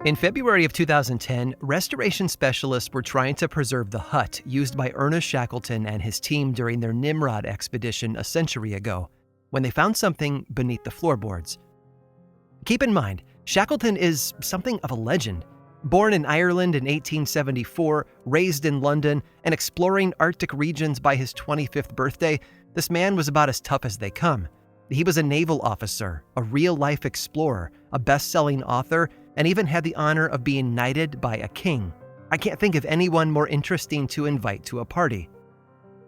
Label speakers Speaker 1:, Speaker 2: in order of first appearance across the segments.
Speaker 1: In February of 2010, restoration specialists were trying to preserve the hut used by Ernest Shackleton and his team during their Nimrod expedition a century ago, when they found something beneath the floorboards. Keep in mind, Shackleton is something of a legend. Born in Ireland in 1874, raised in London, and exploring Arctic regions by his 25th birthday, this man was about as tough as they come. He was a naval officer, a real-life explorer, a best-selling author, and even had the honor of being knighted by a king. I can't think of anyone more interesting to invite to a party.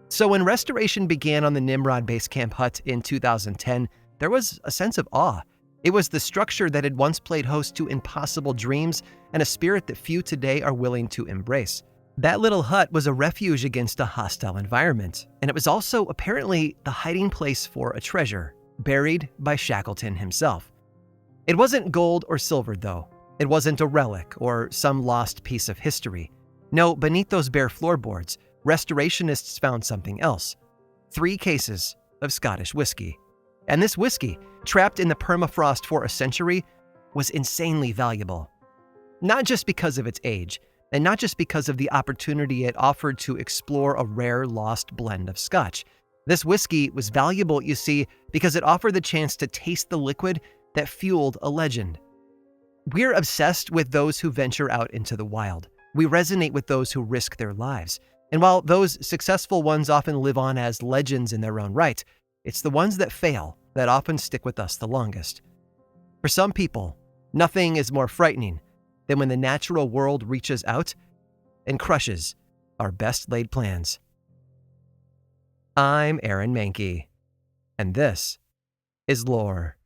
Speaker 1: So when restoration began on the Nimrod Base Camp hut in 2010, there was a sense of awe. It was the structure that had once played host to impossible dreams and a spirit that few today are willing to embrace. That little hut was a refuge against a hostile environment, and it was also apparently the hiding place for a treasure, buried by Shackleton himself. It wasn't gold or silver, though. It wasn't a relic or some lost piece of history. No, beneath those bare floorboards, restorationists found something else. 3 cases of Scottish whiskey. And this whiskey, trapped in the permafrost for a century, was insanely valuable. Not just because of its age, and not just because of the opportunity it offered to explore a rare lost blend of Scotch. This whiskey was valuable, you see, because it offered the chance to taste the liquid that fueled a legend. We're obsessed with those who venture out into the wild. We resonate with those who risk their lives. And while those successful ones often live on as legends in their own right, it's the ones that fail that often stick with us the longest. For some people, nothing is more frightening than when the natural world reaches out and crushes our best-laid plans. I'm Aaron Mahnke, and this is Lore.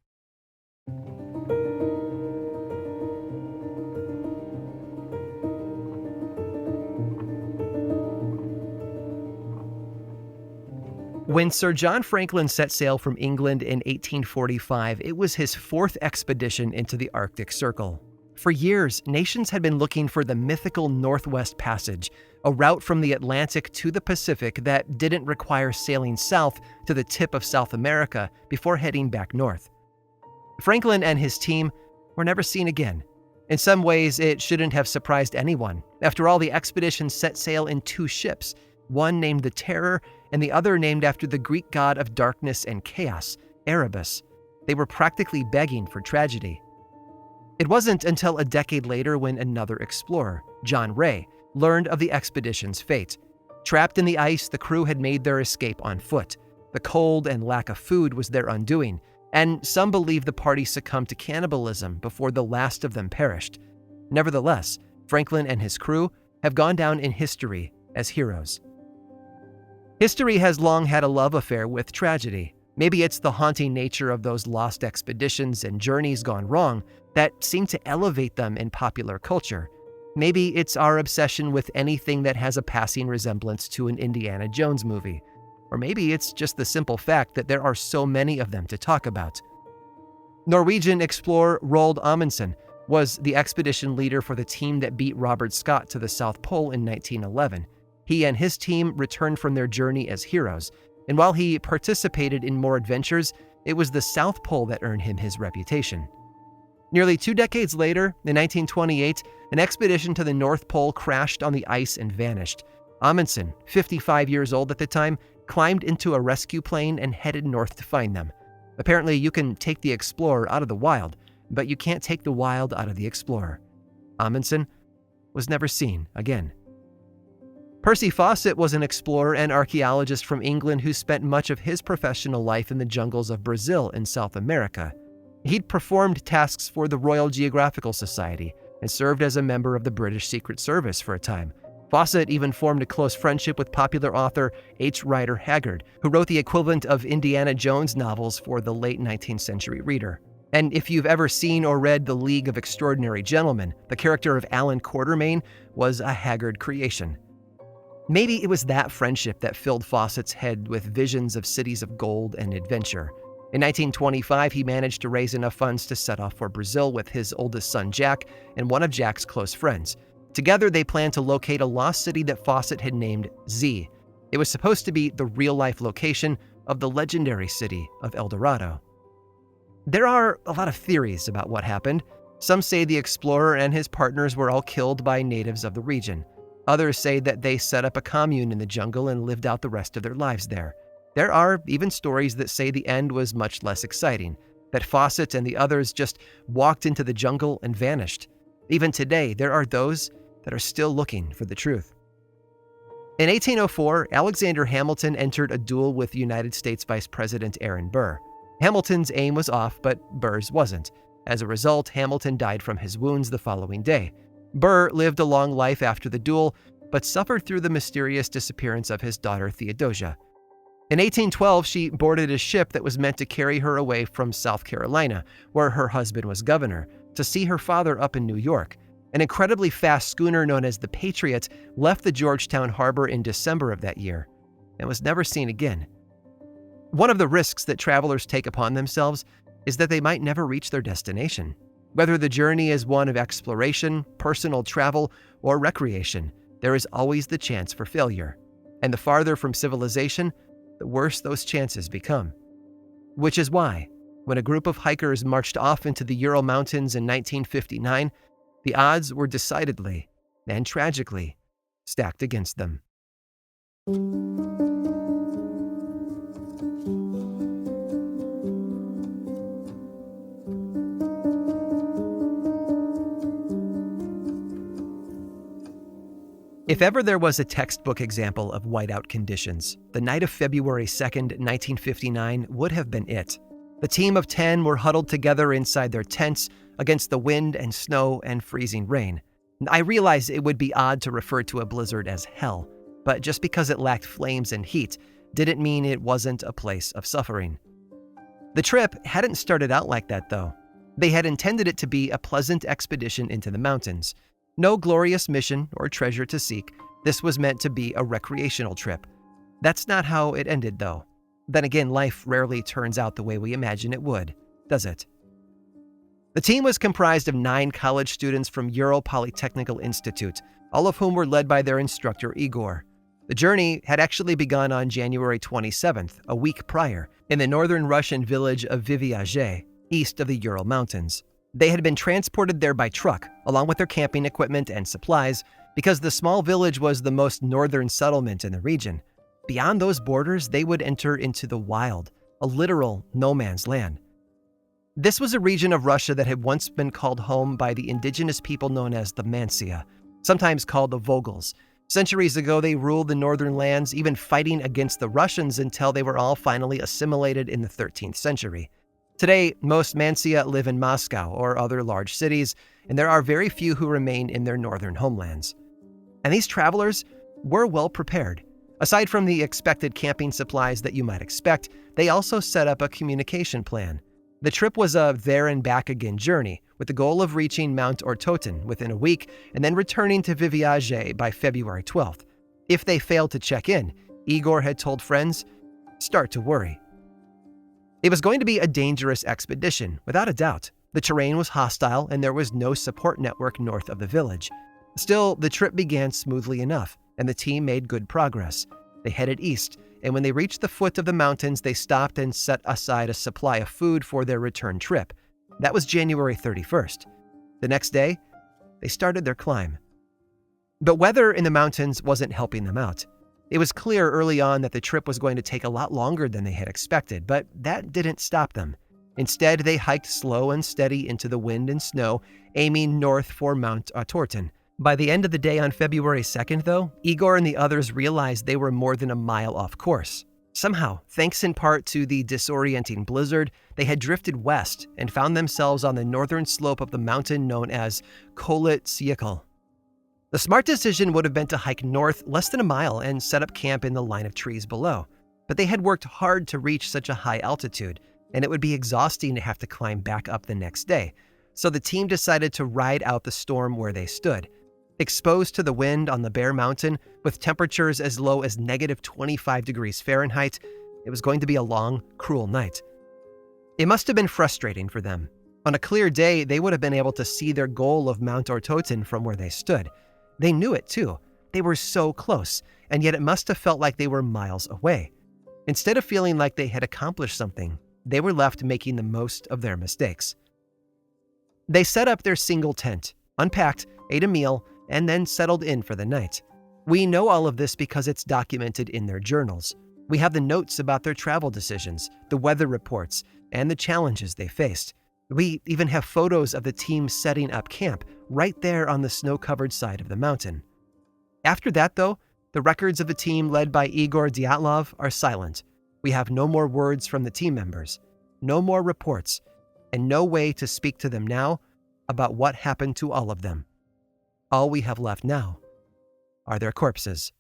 Speaker 1: When Sir John Franklin set sail from England in 1845, it was his 4th expedition into the Arctic Circle. For years, nations had been looking for the mythical Northwest Passage, a route from the Atlantic to the Pacific that didn't require sailing south to the tip of South America before heading back north. Franklin and his team were never seen again. In some ways, it shouldn't have surprised anyone. After all, the expedition set sail in 2 ships, one named the Terror and the other named after the Greek god of darkness and chaos, Erebus. They were practically begging for tragedy. It wasn't until a decade later when another explorer, John Ray, learned of the expedition's fate. Trapped in the ice, the crew had made their escape on foot. The cold and lack of food was their undoing, and some believe the party succumbed to cannibalism before the last of them perished. Nevertheless, Franklin and his crew have gone down in history as heroes. History has long had a love affair with tragedy. Maybe it's the haunting nature of those lost expeditions and journeys gone wrong that seem to elevate them in popular culture. Maybe it's our obsession with anything that has a passing resemblance to an Indiana Jones movie. Or maybe it's just the simple fact that there are so many of them to talk about. Norwegian explorer Roald Amundsen was the expedition leader for the team that beat Robert Scott to the South Pole in 1911. He and his team returned from their journey as heroes, and while he participated in more adventures, it was the South Pole that earned him his reputation. Nearly 2 decades later, in 1928, an expedition to the North Pole crashed on the ice and vanished. Amundsen, 55 years old at the time, climbed into a rescue plane and headed north to find them. Apparently, you can take the explorer out of the wild, but you can't take the wild out of the explorer. Amundsen was never seen again. Percy Fawcett was an explorer and archaeologist from England who spent much of his professional life in the jungles of Brazil and South America. He'd performed tasks for the Royal Geographical Society and served as a member of the British Secret Service for a time. Fawcett even formed a close friendship with popular author H. Rider Haggard, who wrote the equivalent of Indiana Jones novels for the late 19th century reader. And if you've ever seen or read The League of Extraordinary Gentlemen, the character of Alan Quatermain was a Haggard creation. Maybe it was that friendship that filled Fawcett's head with visions of cities of gold and adventure. In 1925, he managed to raise enough funds to set off for Brazil with his oldest son Jack and one of Jack's close friends. Together, they planned to locate a lost city that Fawcett had named Z. It was supposed to be the real-life location of the legendary city of El Dorado. There are a lot of theories about what happened. Some say the explorer and his partners were all killed by natives of the region. Others say that they set up a commune in the jungle and lived out the rest of their lives there. There are even stories that say the end was much less exciting, that Fawcett and the others just walked into the jungle and vanished. Even today, there are those that are still looking for the truth. In 1804, Alexander Hamilton entered a duel with United States Vice President Aaron Burr. Hamilton's aim was off, but Burr's wasn't. As a result, Hamilton died from his wounds the following day. Burr lived a long life after the duel, but suffered through the mysterious disappearance of his daughter Theodosia. In 1812, she boarded a ship that was meant to carry her away from South Carolina, where her husband was governor, to see her father up in New York. An incredibly fast schooner known as the Patriot left the Georgetown harbor in December of that year and was never seen again. One of the risks that travelers take upon themselves is that they might never reach their destination. Whether the journey is one of exploration, personal travel, or recreation, there is always the chance for failure. And the farther from civilization, the worse those chances become. Which is why, when a group of hikers marched off into the Ural Mountains in 1959, the odds were decidedly, and tragically, stacked against them. If ever there was a textbook example of whiteout conditions, the night of February 2nd, 1959 would have been it. The team of 10 were huddled together inside their tents against the wind and snow and freezing rain. I realize it would be odd to refer to a blizzard as hell, but just because it lacked flames and heat didn't mean it wasn't a place of suffering. The trip hadn't started out like that, though. They had intended it to be a pleasant expedition into the mountains. No glorious mission or treasure to seek. This was meant to be a recreational trip. That's not how it ended, though. Then again, life rarely turns out the way we imagine it would, does it? The team was comprised of 9 college students from Ural Polytechnical Institute, all of whom were led by their instructor, Igor. The journey had actually begun on January 27th, a week prior, in the northern Russian village of Viviage, east of the Ural Mountains. They had been transported there by truck, along with their camping equipment and supplies, because the small village was the most northern settlement in the region. Beyond those borders, they would enter into the wild, a literal no man's land. This was a region of Russia that had once been called home by the indigenous people known as the Mansia, sometimes called the Vogels. Centuries ago, they ruled the northern lands, even fighting against the Russians until they were all finally assimilated in the 13th century. Today, most Mansia live in Moscow or other large cities, and there are very few who remain in their northern homelands. And these travelers were well prepared. Aside from the expected camping supplies that you might expect, they also set up a communication plan. The trip was a there and back again journey, with the goal of reaching Mount Ortotin within a week and then returning to Viviage by February 12th. If they failed to check in, Igor had told friends, start to worry. It was going to be a dangerous expedition, without a doubt. The terrain was hostile and there was no support network north of the village. Still, the trip began smoothly enough, and the team made good progress. They headed east, and when they reached the foot of the mountains, they stopped and set aside a supply of food for their return trip. That was January 31st. The next day, they started their climb. But weather in the mountains wasn't helping them out. It was clear early on that the trip was going to take a lot longer than they had expected, but that didn't stop them. Instead, they hiked slow and steady into the wind and snow, aiming north for Mount Ortotin. By the end of the day on February 2nd, though, Igor and the others realized they were more than a mile off course. Somehow, thanks in part to the disorienting blizzard, they had drifted west and found themselves on the northern slope of the mountain known as Kholit Syakhl. The smart decision would have been to hike north less than a mile and set up camp in the line of trees below. But they had worked hard to reach such a high altitude, and it would be exhausting to have to climb back up the next day. So the team decided to ride out the storm where they stood. Exposed to the wind on the bare mountain, with temperatures as low as negative 25 degrees Fahrenheit, it was going to be a long, cruel night. It must have been frustrating for them. On a clear day, they would have been able to see their goal of Mount Ortotin from where they stood. They knew it too. They were so close, and yet it must have felt like they were miles away. Instead of feeling like they had accomplished something, they were left making the most of their mistakes. They set up their single tent, unpacked, ate a meal, and then settled in for the night. We know all of this because it's documented in their journals. We have the notes about their travel decisions, the weather reports, and the challenges they faced. We even have photos of the team setting up camp right there on the snow-covered side of the mountain. After that, though, the records of the team led by Igor Dyatlov are silent. We have no more words from the team members, no more reports, and no way to speak to them now about what happened to all of them. All we have left now are their corpses.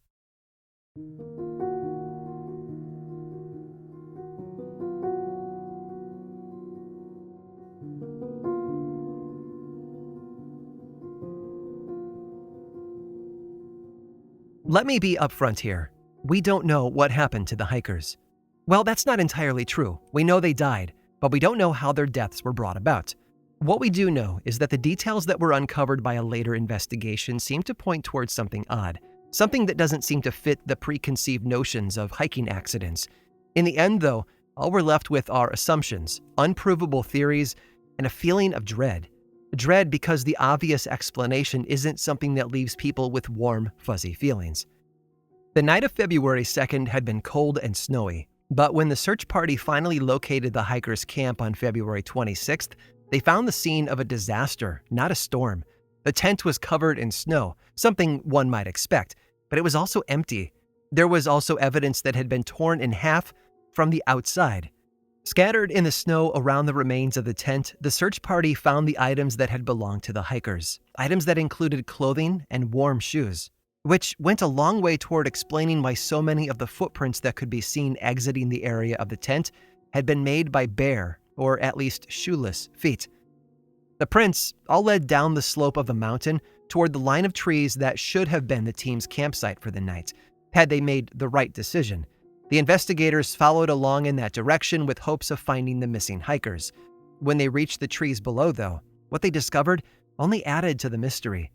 Speaker 1: Let me be upfront here. We don't know what happened to the hikers. Well, that's not entirely true. We know they died, but we don't know how their deaths were brought about. What we do know is that the details that were uncovered by a later investigation seem to point towards something odd, something that doesn't seem to fit the preconceived notions of hiking accidents. In the end, though, all we're left with are assumptions, unprovable theories, and a feeling of dread. Dread because the obvious explanation isn't something that leaves people with warm, fuzzy feelings. The night of February 2nd had been cold and snowy, but when the search party finally located the hikers' camp on February 26th, they found the scene of a disaster, not a storm. The tent was covered in snow, something one might expect, but it was also empty. There was also evidence that had been torn in half from the outside. Scattered in the snow around the remains of the tent, the search party found the items that had belonged to the hikers, items that included clothing and warm shoes, which went a long way toward explaining why so many of the footprints that could be seen exiting the area of the tent had been made by bare, or at least shoeless, feet. The prints all led down the slope of the mountain toward the line of trees that should have been the team's campsite for the night, had they made the right decision. The investigators followed along in that direction with hopes of finding the missing hikers. When they reached the trees below, though, what they discovered only added to the mystery.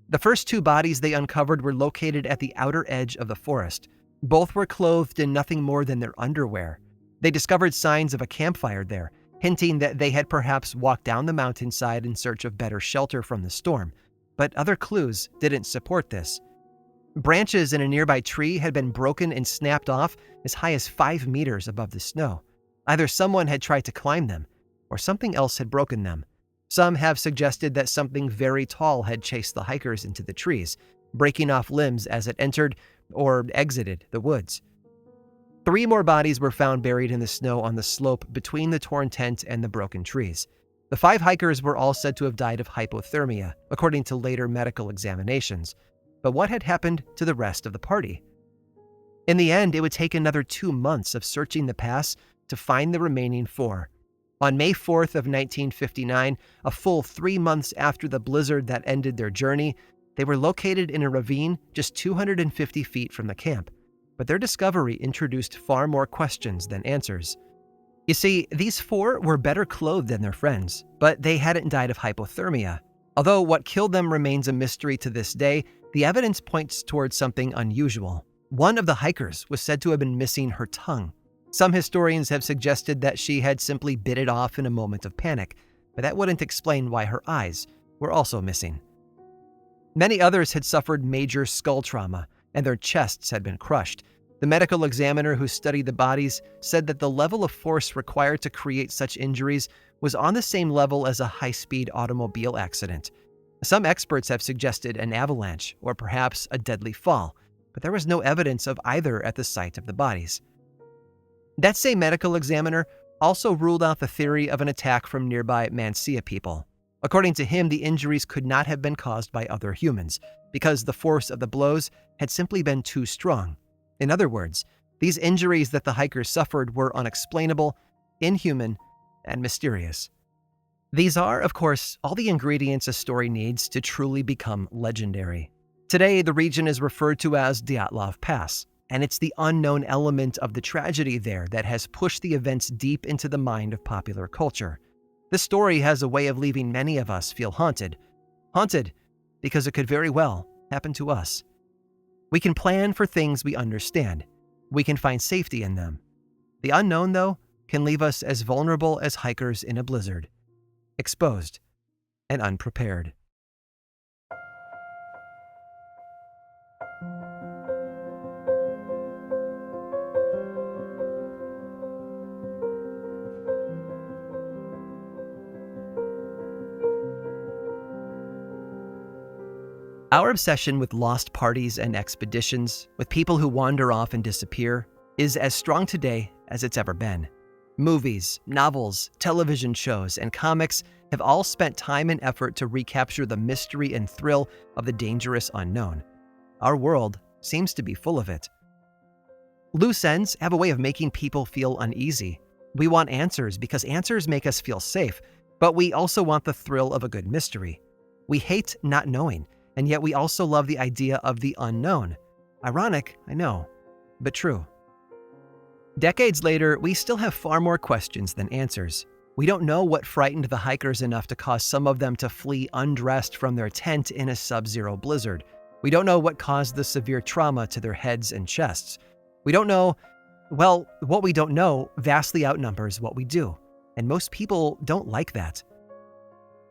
Speaker 1: The first two bodies they uncovered were located at the outer edge of the forest. Both were clothed in nothing more than their underwear. They discovered signs of a campfire there, hinting that they had perhaps walked down the mountainside in search of better shelter from the storm. But other clues didn't support this. Branches in a nearby tree had been broken and snapped off as high as 5 meters above the snow. Either someone had tried to climb them, or something else had broken them. Some have suggested that something very tall had chased the hikers into the trees, breaking off limbs as it entered or exited the woods. 3 more bodies were found buried in the snow on the slope between the torn tent and the broken trees. The 5 hikers were all said to have died of hypothermia, according to later medical examinations. But what had happened to the rest of the party? In the end, it would take another 2 months of searching the pass to find the remaining 4. On May 4th of 1959, a full 3 months after the blizzard that ended their journey, they were located in a ravine just 250 feet from the camp. But their discovery introduced far more questions than answers. You see, these 4 were better clothed than their friends, but they hadn't died of hypothermia. Although what killed them remains a mystery to this day, the evidence points towards something unusual. One of the hikers was said to have been missing her tongue. Some historians have suggested that she had simply bit it off in a moment of panic, but that wouldn't explain why her eyes were also missing. Many others had suffered major skull trauma, and their chests had been crushed. The medical examiner who studied the bodies said that the level of force required to create such injuries was on the same level as a high-speed automobile accident. Some experts have suggested an avalanche or perhaps a deadly fall, but there was no evidence of either at the site of the bodies. That same medical examiner also ruled out the theory of an attack from nearby Mansea people. According to him, the injuries could not have been caused by other humans, because the force of the blows had simply been too strong. In other words, these injuries that the hikers suffered were unexplainable, inhuman, and mysterious. These are, of course, all the ingredients a story needs to truly become legendary. Today, the region is referred to as Dyatlov Pass, and it's the unknown element of the tragedy there that has pushed the events deep into the mind of popular culture. This story has a way of leaving many of us feel haunted. Haunted because it could very well happen to us. We can plan for things we understand. We can find safety in them. The unknown, though, can leave us as vulnerable as hikers in a blizzard. Exposed and unprepared. Our obsession with lost parties and expeditions, with people who wander off and disappear, is as strong today as it's ever been. Movies, novels, television shows, and comics have all spent time and effort to recapture the mystery and thrill of the dangerous unknown. Our world seems to be full of it. Loose ends have a way of making people feel uneasy. We want answers because answers make us feel safe, but we also want the thrill of a good mystery. We hate not knowing, and yet we also love the idea of the unknown. Ironic, I know, but true. Decades later, we still have far more questions than answers. We don't know what frightened the hikers enough to cause some of them to flee undressed from their tent in a sub-zero blizzard. We don't know what caused the severe trauma to their heads and chests. We don't know, well, what we don't know vastly outnumbers what we do, and most people don't like that.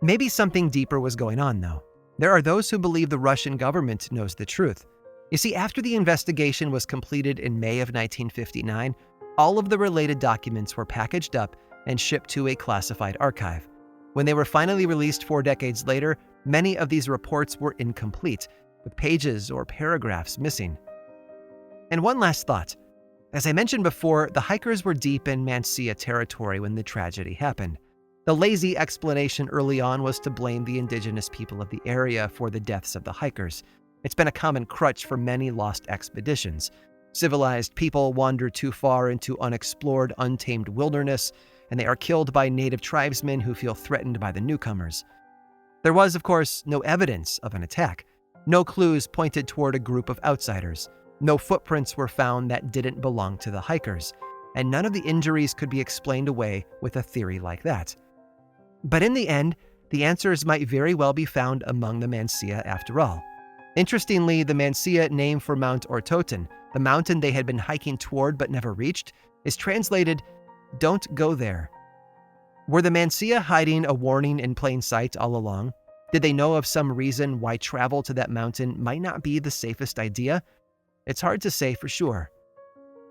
Speaker 1: Maybe something deeper was going on, though. There are those who believe the Russian government knows the truth. You see, after the investigation was completed in May of 1959, all of the related documents were packaged up and shipped to a classified archive. When they were finally released 4 decades later, many of these reports were incomplete, with pages or paragraphs missing. And one last thought. As I mentioned before, the hikers were deep in Mansia territory when the tragedy happened. The lazy explanation early on was to blame the indigenous people of the area for the deaths of the hikers. It's been a common crutch for many lost expeditions. Civilized people wander too far into unexplored, untamed wilderness, and they are killed by native tribesmen who feel threatened by the newcomers. There was, of course, no evidence of an attack. No clues pointed toward a group of outsiders. No footprints were found that didn't belong to the hikers, and none of the injuries could be explained away with a theory like that. But in the end, the answers might very well be found among the Mansia after all. Interestingly, the Mansia name for Mount Ortoten, the mountain they had been hiking toward but never reached, is translated, "Don't go there." Were the Mansia hiding a warning in plain sight all along? Did they know of some reason why travel to that mountain might not be the safest idea? It's hard to say for sure.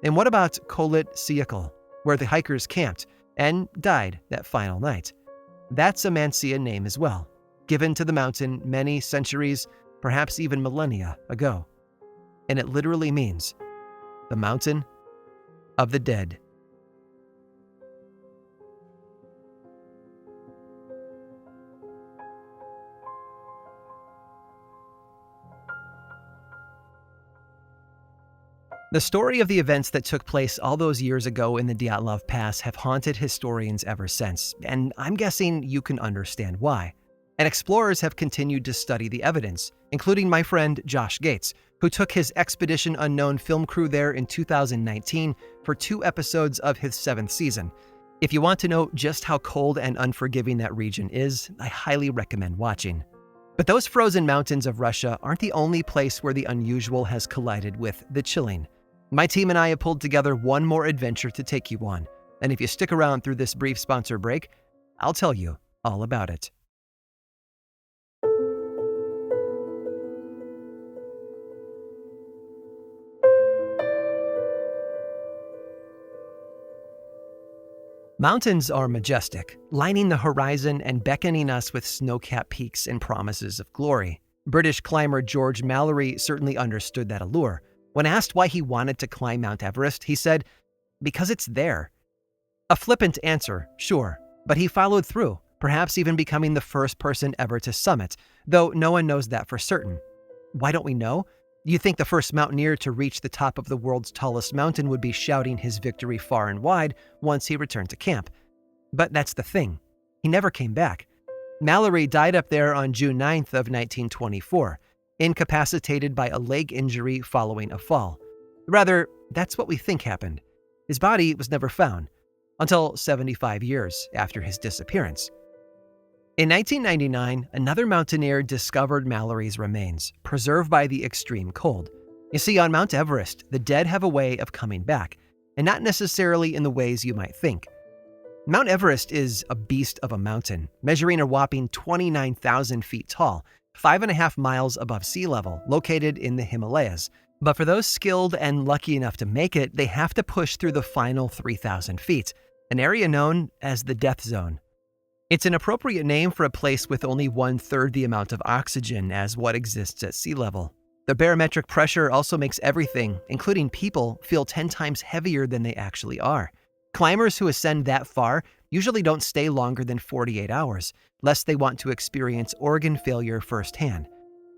Speaker 1: And what about Kholit Syakhl, where the hikers camped and died that final night? That's a Mansia name as well, given to the mountain many centuries, perhaps even millennia ago. And it literally means the mountain of the dead. The story of the events that took place all those years ago in the Dyatlov Pass have haunted historians ever since, and I'm guessing you can understand why. And explorers have continued to study the evidence, including my friend Josh Gates, who took his Expedition Unknown film crew there in 2019 for 2 episodes of his 7th season. If you want to know just how cold and unforgiving that region is, I highly recommend watching. But those frozen mountains of Russia aren't the only place where the unusual has collided with the chilling. My team and I have pulled together one more adventure to take you on, and if you stick around through this brief sponsor break, I'll tell you all about it. Mountains are majestic, lining the horizon and beckoning us with snow-capped peaks and promises of glory. British climber George Mallory certainly understood that allure. When asked why he wanted to climb Mount Everest, he said, "Because it's there." A flippant answer, sure, but he followed through, perhaps even becoming the first person ever to summit, though no one knows that for certain. Why don't we know? You'd think the first mountaineer to reach the top of the world's tallest mountain would be shouting his victory far and wide once he returned to camp. But that's the thing. He never came back. Mallory died up there on June 9th of 1924, incapacitated by a leg injury following a fall. Rather, that's what we think happened. His body was never found, until 75 years after his disappearance. In 1999, another mountaineer discovered Mallory's remains, preserved by the extreme cold. You see, on Mount Everest, the dead have a way of coming back, and not necessarily in the ways you might think. Mount Everest is a beast of a mountain, measuring a whopping 29,000 feet tall, 5.5 miles above sea level, located in the Himalayas. But for those skilled and lucky enough to make it, they have to push through the final 3,000 feet, an area known as the death zone. It's an appropriate name for a place with only 1/3 the amount of oxygen as what exists at sea level. The barometric pressure also makes everything, including people, feel 10 times heavier than they actually are. Climbers who ascend that far usually don't stay longer than 48 hours, lest they want to experience organ failure firsthand.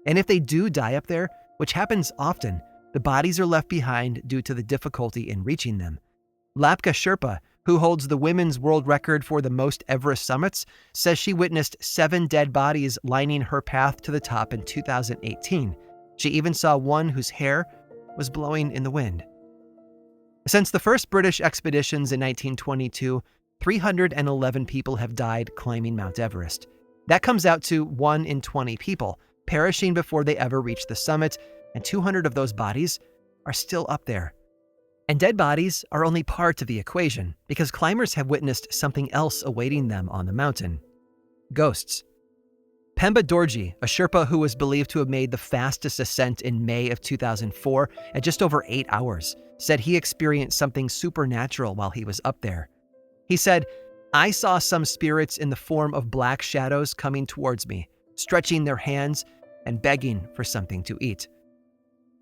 Speaker 1: And if they do die up there, which happens often, the bodies are left behind due to the difficulty in reaching them. Lapka Sherpa, who holds the women's world record for the most Everest summits, says she witnessed 7 dead bodies lining her path to the top in 2018. She even saw one whose hair was blowing in the wind. Since the first British expeditions in 1922, 311 people have died climbing Mount Everest. That comes out to 1 in 20 people, perishing before they ever reach the summit, and 200 of those bodies are still up there. And dead bodies are only part of the equation, because climbers have witnessed something else awaiting them on the mountain: ghosts. Pemba Dorji, a Sherpa who was believed to have made the fastest ascent in May of 2004 at just over 8 hours, said he experienced something supernatural while he was up there. He said, "I saw some spirits in the form of black shadows coming towards me, stretching their hands and begging for something to eat."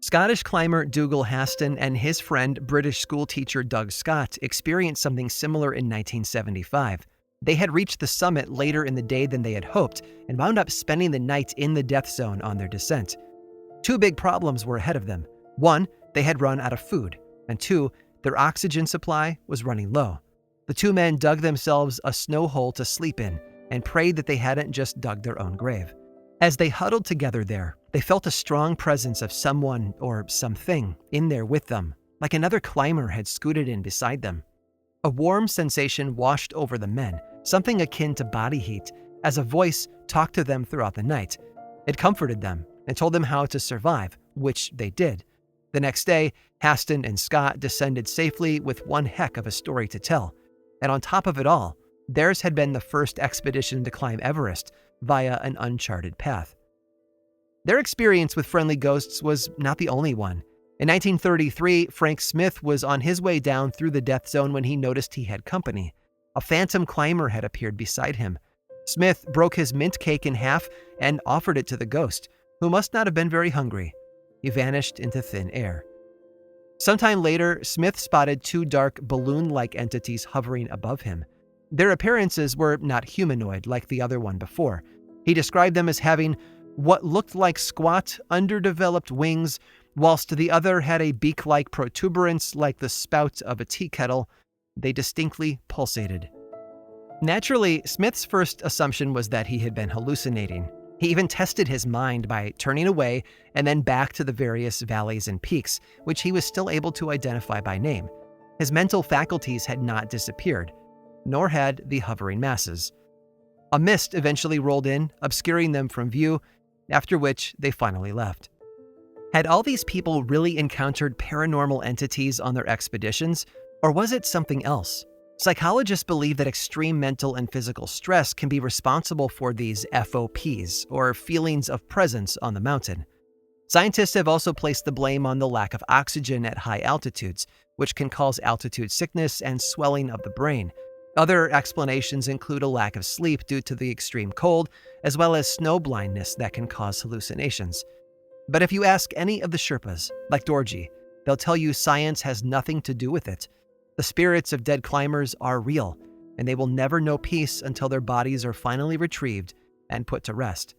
Speaker 1: Scottish climber Dougal Haston and his friend British schoolteacher Doug Scott experienced something similar in 1975. They had reached the summit later in the day than they had hoped and wound up spending the night in the death zone on their descent. 2 big problems were ahead of them. 1, they had run out of food, and 2, their oxygen supply was running low. The 2 men dug themselves a snow hole to sleep in and prayed that they hadn't just dug their own grave. As they huddled together there, they felt a strong presence of someone or something in there with them, like another climber had scooted in beside them. A warm sensation washed over the men, something akin to body heat, as a voice talked to them throughout the night. It comforted them and told them how to survive, which they did. The next day, Haston and Scott descended safely with one heck of a story to tell. And on top of it all, theirs had been the first expedition to climb Everest via an uncharted path. Their experience with friendly ghosts was not the only one. In 1933, Frank Smith was on his way down through the death zone when he noticed he had company. A phantom climber had appeared beside him. Smith broke his mint cake in half and offered it to the ghost, who must not have been very hungry. He vanished into thin air. Sometime later, Smith spotted 2 dark balloon-like entities hovering above him. Their appearances were not humanoid like the other one before. He described them as having what looked like squat, underdeveloped wings, whilst the other had a beak-like protuberance like the spout of a tea kettle. They distinctly pulsated. Naturally, Smith's first assumption was that he had been hallucinating. He even tested his mind by turning away and then back to the various valleys and peaks, which he was still able to identify by name. His mental faculties had not disappeared, nor had the hovering masses. A mist eventually rolled in, obscuring them from view, after which they finally left. Had all these people really encountered paranormal entities on their expeditions, or was it something else? Psychologists believe that extreme mental and physical stress can be responsible for these FOPs, or feelings of presence on the mountain. Scientists have also placed the blame on the lack of oxygen at high altitudes, which can cause altitude sickness and swelling of the brain. Other explanations include a lack of sleep due to the extreme cold, as well as snow blindness that can cause hallucinations. But if you ask any of the Sherpas, like Dorji, they'll tell you science has nothing to do with it. The spirits of dead climbers are real, and they will never know peace until their bodies are finally retrieved and put to rest.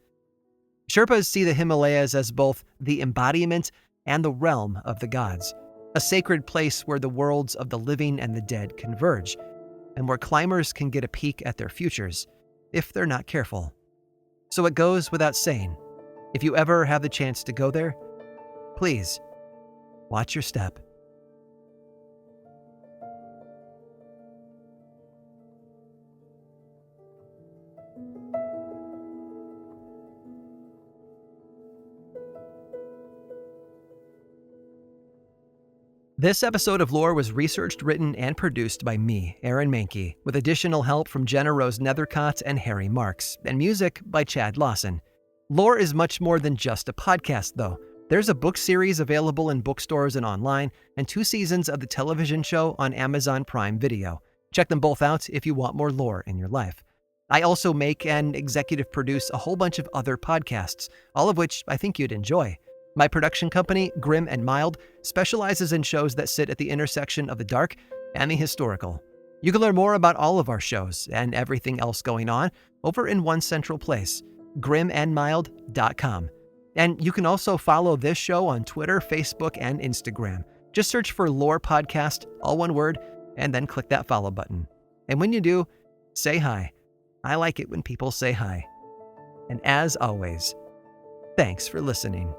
Speaker 1: Sherpas see the Himalayas as both the embodiment and the realm of the gods, a sacred place where the worlds of the living and the dead converge, and where climbers can get a peek at their futures, if they're not careful. So it goes without saying, if you ever have the chance to go there, please watch your step. This episode of Lore was researched, written, and produced by me, Aaron Mahnke, with additional help from GennaRose Nethercott and Harry Marks, and music by Chad Lawson. Lore is much more than just a podcast, though. There's a book series available in bookstores and online, and 2 seasons of the television show on Amazon Prime Video. Check them both out if you want more lore in your life. I also make and executive produce a whole bunch of other podcasts, all of which I think you'd enjoy. My production company, Grim and Mild, specializes in shows that sit at the intersection of the dark and the historical. You can learn more about all of our shows and everything else going on over in one central place, grimandmild.com. And you can also follow this show on Twitter, Facebook, and Instagram. Just search for Lore Podcast, all one word, and then click that follow button. And when you do, say hi. I like it when people say hi. And as always, thanks for listening.